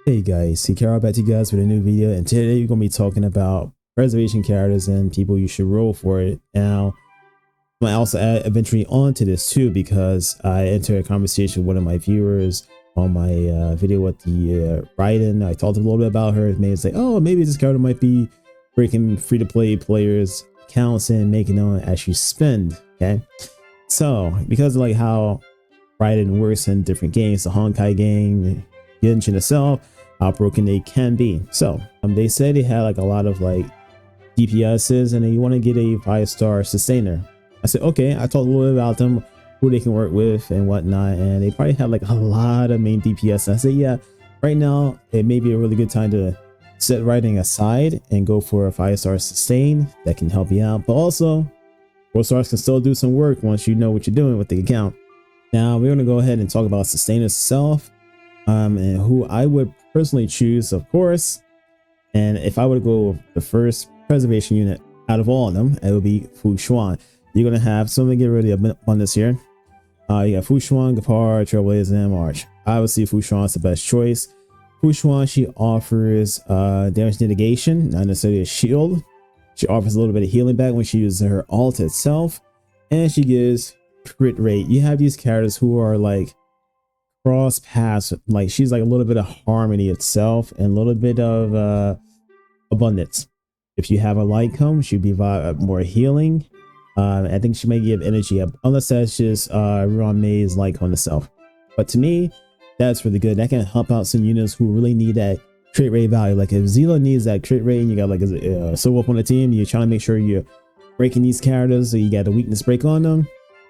Hey guys, Hikaro back to you guys with a new video, and today we're going to be talking about preservation characters and people you should roll for it. Now, I'm going to also add Aventurine onto this too, because I entered a conversation with one of my viewers on my video with the Raiden. I talked a little bit about her. Maybe it's like, oh, maybe this character might be breaking free-to-play players' accounts and making them actually spend, okay? So, because of like how Raiden works in different games, the Honkai game, Genshin itself, how broken they can be. So they say they had like a lot of like DPSs and you want to get a 5-star sustainer. I said, okay. I talked a little bit about them, who they can work with and whatnot, and they probably have like a lot of main DPS. And I said, yeah, right now it may be a really good time to set Raiden aside and go for a 5-star sustain that can help you out. But also 4 stars can still do some work once you know what you're doing with the account. Now we're going to go ahead and talk about sustainer itself, and who I would personally choose, of course. And if I were to go the first preservation unit out of all of them, it would be Fu Xuan. You're going to have something to get rid of on this here. You got Fu Xuan, Gapar, Trailblazer, and March. Obviously, Fu Xuan is the best choice. Fu Xuan, she offers damage mitigation, not necessarily a shield. She offers a little bit of healing back when she uses her ult itself, and she gives crit rate. You have these characters who are like cross paths, like she's like a little bit of harmony itself and a little bit of abundance. If you have a light come, she'd be more healing. I think she may give energy up, unless that's just Ron May's light on itself. But to me, that's really good. That can help out some units who really need that crit rate value. Like if Zila needs that crit rate and you got like a silver up on the team, you're trying to make sure you're breaking these characters, so you got a weakness break on them.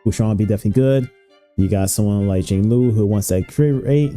Bouchon would be definitely good. You got someone like Jing Lu who wants that crit rate,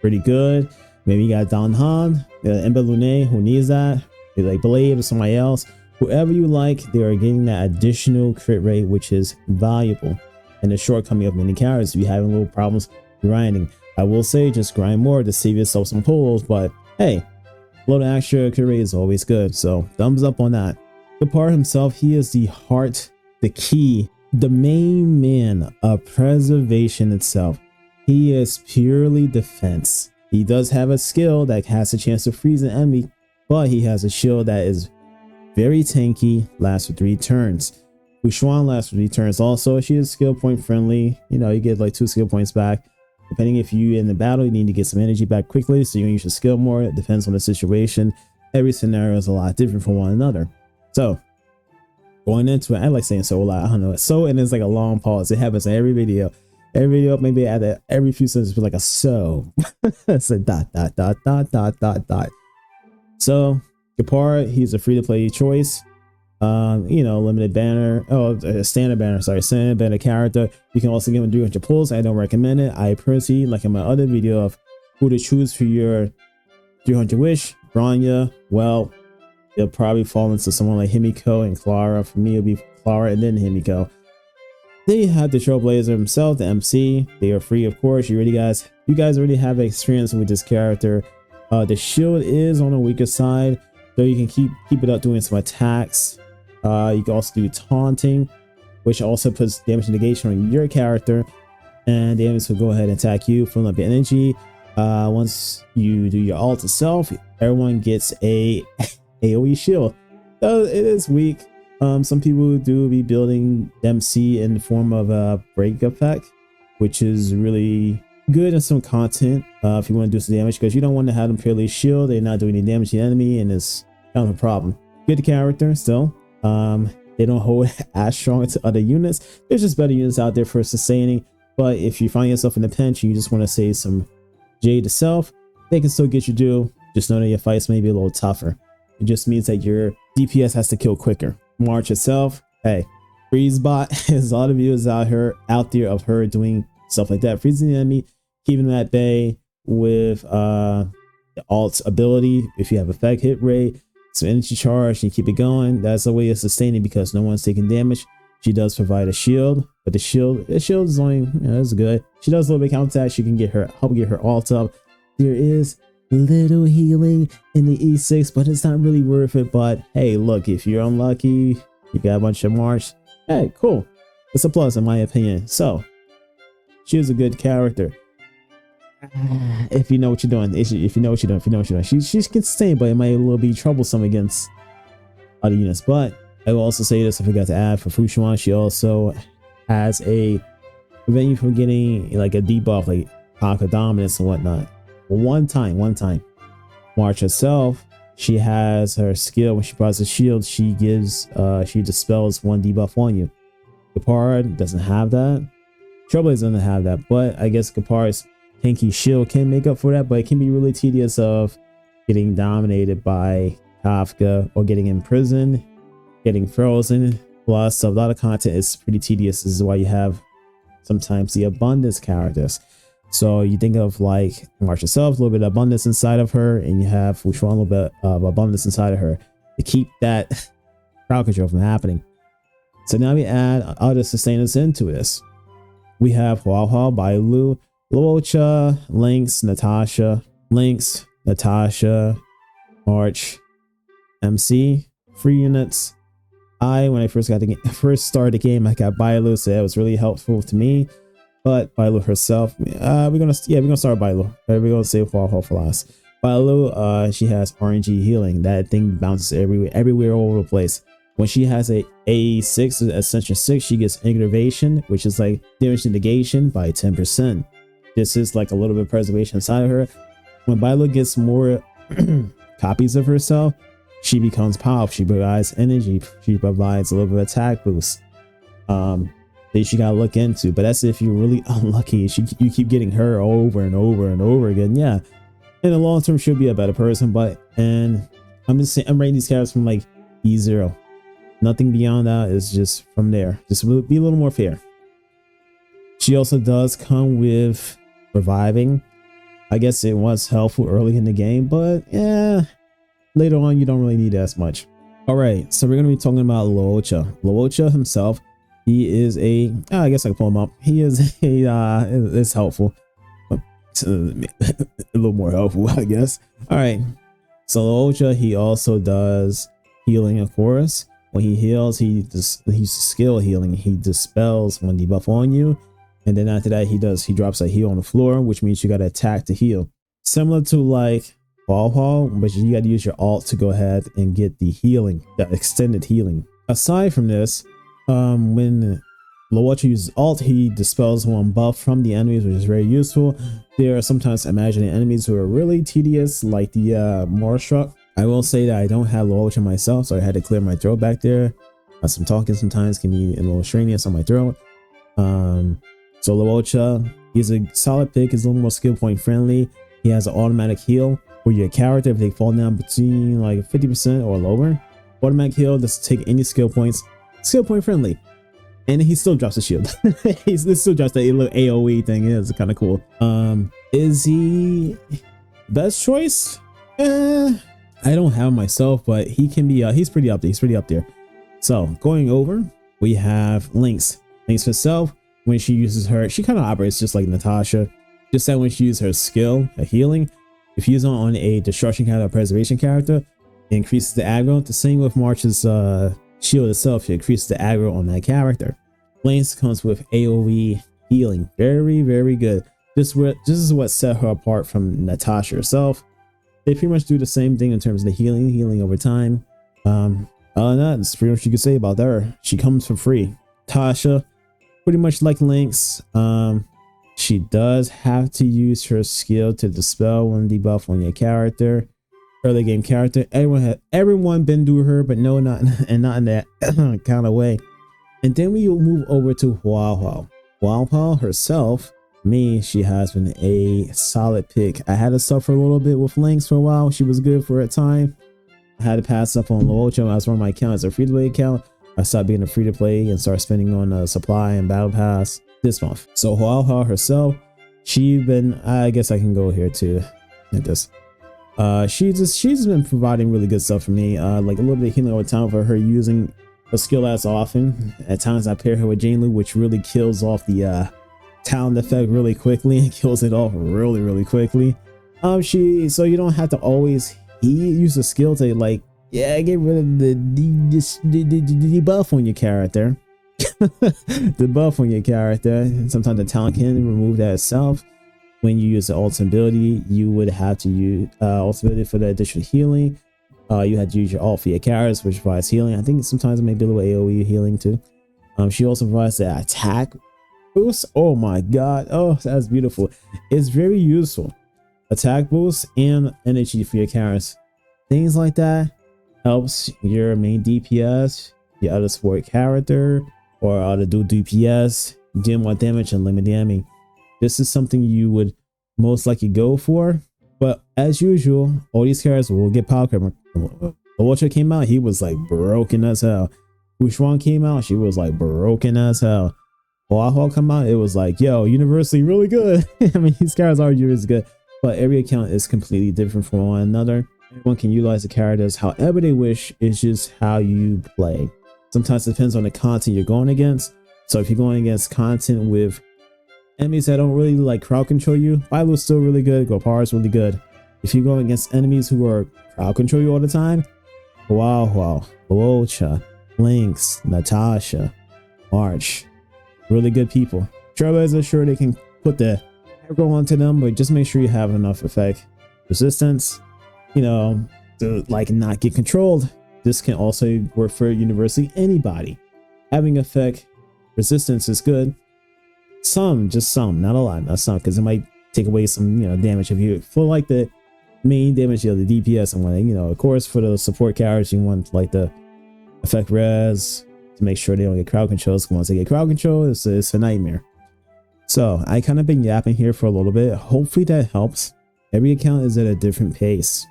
pretty good. Maybe you got Don Han, Ember Lune who needs that. Like Blade or somebody else. Whoever you like, they are getting that additional crit rate, which is valuable. And the shortcoming of many characters, if you're having little problems grinding, I will say just grind more to save yourself some pulls. But hey, a little extra crit rate is always good. So thumbs up on that. Gapar himself, he is the heart, the key, the main man of preservation itself. He is purely defense. He does have a skill that has a chance to freeze an enemy, but he has a shield that is very tanky, lasts for 3 turns. Fu Xuan lasts for 3 turns also. She is skill point friendly. You know, you get like 2 skill points back. Depending if you in the battle, you need to get some energy back quickly, so you can use your skill more. It depends on the situation. Every scenario is a lot different from one another. So going into it, I like saying so a lot. I don't know. So, and it's like a long pause. It happens in every video. Every video, maybe at every few sentences, like a so. It's a dot, dot, dot, dot, dot, dot, dot. So, Gapar, he's a free-to-play choice. You know, limited banner. Oh, standard banner. Sorry, standard banner character. You can also give him 300 pulls. I don't recommend it. I personally, like in my other video of who to choose for your 300 wish, Bronya, well, it'll probably fall into someone like Himiko and Clara. For me, it'll be Clara and then Himiko. Then you have the Trailblazer himself, the MC. They are free, of course. You guys already have experience with this character. The shield is on the weaker side, so you can keep it up doing some attacks. You can also do taunting, which also puts damage negation on your character, and the enemies will go ahead and attack you, filling up your energy. Once you do your ult itself, everyone gets a AoE shield. So it is weak. Some people do be building MC in the form of a break effect, which is really good in some content if you want to do some damage, because you don't want to have them purely shield. They're not doing any damage to the enemy, and it's kind of a problem. Good character still. They don't hold as strong to other units. There's just better units out there for sustaining. But if you find yourself in a pinch and you just want to save some Jade itself, they can still get you due. Just know that your fights may be a little tougher. It just means that your DPS has to kill quicker. March itself, hey, freeze bot. There's a lot of videos out there of her doing stuff like that, freezing the enemy, keeping them at bay with the alt's ability. If you have effect hit rate, some energy charge, and you keep it going, that's a way of sustaining because no one's taking damage. She does provide a shield, but the shield is only, you know, it's good. She does a little bit of counter attack. She can help get her ult up. There is little healing in the E6, but it's not really worth it. But hey, look, if you're unlucky, you got a bunch of March, hey, cool. It's a plus in my opinion. So she is a good character. if you know what you're doing, if you know what you're doing, if you know what you're doing, she's consistent, but it might a little be troublesome against other units. But I will also say this, I forgot to add, for Fushuan, she also has a prevent you from getting like a debuff like Haka dominance and whatnot. One time. March herself, she has her skill when she buys a shield, she dispels one debuff on you. Gapard doesn't have that. Trailblazer doesn't have that, but I guess Gapard's tanky shield can make up for that, but it can be really tedious of getting dominated by Kafka or getting imprisoned, getting frozen. Plus, a lot of content is pretty tedious. This is why you have sometimes the abundance characters. So you think of like March herself, a little bit of abundance inside of her, and you have Fushuan, a little bit of abundance inside of her to keep that crowd control from happening. So now we add other sustainers into this. We have Hua, Bailu, Luocha, Lynx, Natasha, March, MC, free units. When I first started the game, I got Bailu, so that was really helpful to me. But Bailu herself, we're gonna start Bailu. We're gonna save Hua for last. Bailu, she has RNG healing. That thing bounces everywhere all over the place. When she has a 6 Ascension 6, she gets aggravation, which is like damage negation by 10%. This is like a little bit of preservation inside of her. When Bailu gets more copies of herself, she becomes powerful. She provides energy. She provides a little bit of attack boost. That you gotta look into. But that's if you're really unlucky. You keep getting her over and over and over again. Yeah, in the long term, she'll be a better person. And I'm just saying, I'm rating these characters from like E0. Nothing beyond that is just from there. Just be a little more fair. She also does come with reviving. I guess it was helpful early in the game, but yeah, later on you don't really need as much. All right, so we're gonna be talking about Luocha. Luocha himself, he is I guess I can pull him up. He is it's helpful. A little more helpful, I guess. All right, so Luocha, he also does healing, of course. When he heals, he's skill healing. He dispels one debuff on you, and then after that, he drops a heal on the floor, which means you got to attack to heal. Similar to like Hall, but you got to use your alt to go ahead and get the healing, the extended healing. Aside from this, when Luocha uses alt, he dispels one buff from the enemies, which is very useful. There are sometimes imaginary enemies who are really tedious, like the Marstruck. I will say that I don't have Luocha myself, so I had to clear my throat back there. Some talking sometimes can be a little strenuous on my throat. So Luocha, he's a solid pick. He's a little more skill point friendly. He has an automatic heal for your character if they fall down between like 50% or lower. Automatic heal doesn't take any skill points. Skill point friendly. And he still drops a shield. He still drops that little AoE thing. Yeah, it's kind of cool. Is he best choice? I don't have him myself, but he can be he's pretty up there. So going over, we have Lynx herself. When she uses she kind of operates just like Natasha, just that when she uses her skill, a healing, if you use it on a destruction character or preservation character, it increases the aggro. The same with March's shield itself, it increases the aggro on that character. Lynx comes with AoE healing, very, very good. This is what set her apart from Natasha herself. They pretty much do the same thing in terms of the healing over time. Other than that, that's pretty much you can say about her. She comes for free. Tasha, pretty much like Lynx, she does have to use her skill to dispel one debuff on your character. Early game character. Everyone been through her, but no, not in that kind of way. And then we will move over to Hua. Hua herself, she has been a solid pick. I had to suffer a little bit with Lynx for a while. She was good for a time. I had to pass up on Luocha. I was running my account as a free-to-play account. I stopped being a free-to-play and started spending on supply and battle pass this month. So Hua herself, I guess I can go here too at this. She's been providing really good stuff for me. Like a little bit of healing over time for her using a skill as often. At times I pair her with Jane Lu, which really kills off the talent effect really quickly and kills it off really quickly. So you don't have to always use a skill to get rid of the buff on your character. The buff on your character. Sometimes the talent can remove that itself. when you use the ultimate ability, you would have to use ultimate ability for the additional healing. You had to use your alt for your characters, which provides healing. I think sometimes it may be a little AoE healing too. She also provides the attack boost. Oh my god, oh, that's beautiful. It's very useful. Attack boost and energy for your characters. Things like that helps your main DPS, your other support character, or other do DPS, do more damage and limit damage. This is something you would most likely go for, but as usual, all these characters will get power creep. Ultra came out, he was like broken as hell. Wuxuan came out, she was like broken as hell. Wahoo come out, it was like, yo, universally really good. I mean, these characters are really good, but every account is completely different from one another. Everyone can utilize the characters however they wish. It's just how you play. Sometimes it depends on the content you're going against. So if you're going against content with enemies that don't really like crowd control you, Bailu's still really good, Gopar is really good. If you're going against enemies who are crowd control you all the time, wow, Luocha, Lynx, Natasha, March, really good people. Trailblazers, sure, they can put the aggro onto them, but just make sure you have enough effect resistance, you know, to like not get controlled. This can also work for universally anybody. Having effect resistance is good. Just some, not a lot, not some, because it might take away some, you know, damage if you for like the main damage of the DPS and whatnot. You know, of course, for the support characters, you want like the effect res to make sure they don't get crowd controls. Once they get crowd control, it's a nightmare. So I kind of been yapping here for a little bit. Hopefully that helps. Every account is at a different pace.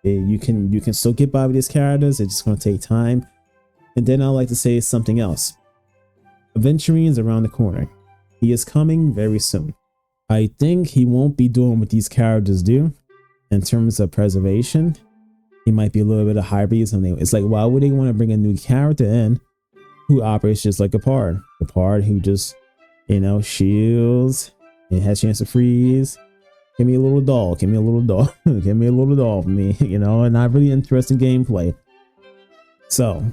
You can still get by with these characters. It's just going to take time. And then I like to say something else. Aventurine is around the corner. He is coming very soon. I think he won't be doing what these characters do in terms of preservation. He might be a little bit of hybrid or something. It's like, why would they want to bring a new character in who operates just like a Pard? A Pard who just, you know, shields and has chance to freeze. Give me a little doll. Give me a little doll. Give me a little doll for me, you know, and not really interesting gameplay. So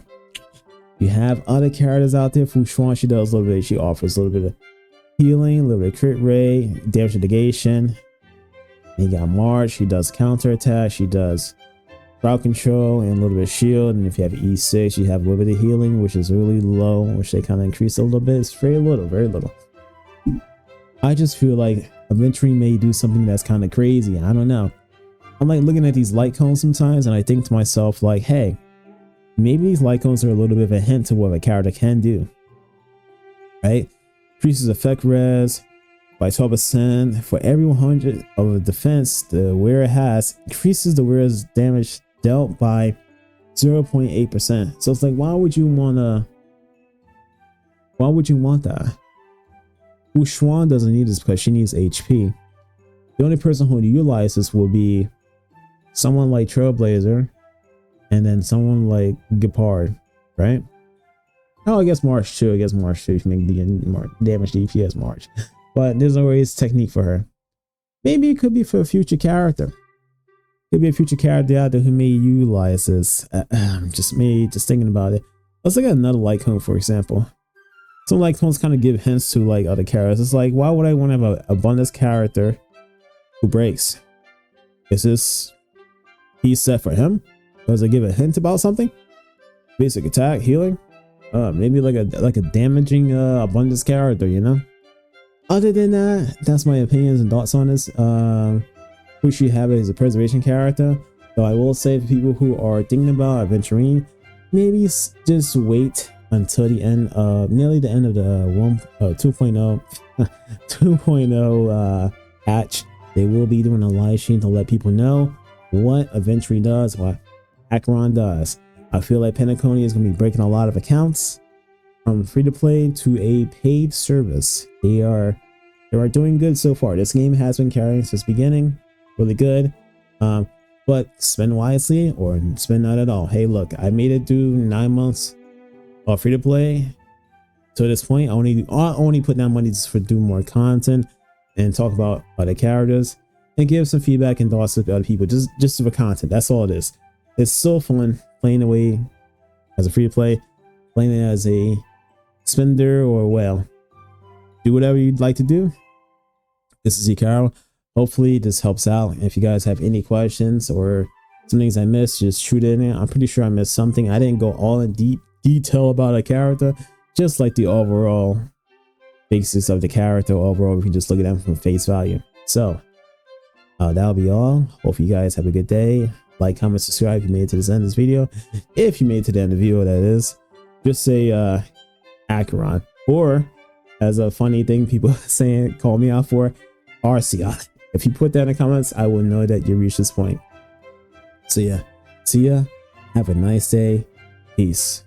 you have other characters out there. Wuxuan, she does a little bit. She offers a little bit of healing, a little bit of crit rate, damage negation. And you got March. She does counter attack. She does crowd control and a little bit of shield. And if you have E6, you have a little bit of healing, which is really low, which they kind of increase a little bit. It's very little, very little. I just feel like Aventurine may do something that's kind of crazy. I don't know. I'm like looking at these light cones sometimes, and I think to myself, like, hey, maybe these light cones are a little bit of a hint to what a character can do. Right? Increases effect res by 12% for every 100 of a defense the wearer has. Increases the wearer's damage dealt by 0.8%. So it's like, why would you want that? Wuxuan doesn't need this because she needs HP. The only person who would utilize this will be someone like Trailblazer and then someone like Gepard, right? Oh, I guess March too. I guess March too. If you make the damage DPS March. But there's always technique for her. Maybe it could be for a future character. Could be a future character out there who may utilize this. Just thinking about it. Let's look at another light cone, for example. Some light cones kind of give hints to like other characters. It's like, why would I want to have a abundance character who breaks? Is this piece set for him? Does it give a hint about something? Basic attack, healing? Maybe like a damaging abundance character, you know? Other than that, that's my opinions and thoughts on this. We should have it as a preservation character. So I will say for people who are thinking about Aventurine, maybe just wait until the end of nearly the end of the 2.0 patch. They will be doing a live stream to let people know what Aventurine does, what Hikaro does. I feel like Penacony is going to be breaking a lot of accounts from free to play to a paid service. They are doing good so far. This game has been carrying since the beginning, really good. But spend wisely or spend not at all. Hey, look, I made it through 9 months free to play. To this point, I only put down money just for do more content and talk about other characters and give some feedback and thoughts to other people, just for content. That's all it is. It's so fun playing away as a free to play, playing it as a spender, or well, do whatever you'd like to do. This is Hikaro. Hopefully this helps out. If you guys have any questions or some things I missed, just shoot it in. I'm pretty sure I missed something. I didn't go all in deep detail about a character, just like the overall basics of the character. Overall, we can just look at them from face value. So that'll be all. Hope you guys have a good day. Like, comment, subscribe if you made it to the end of this video. If you made it to the end of the video, that is. Just say Acheron, or as a funny thing people saying, call me out for, Arceon. If you put that in the comments, I will know that you reached this point. So yeah, see ya. Have a nice day. Peace.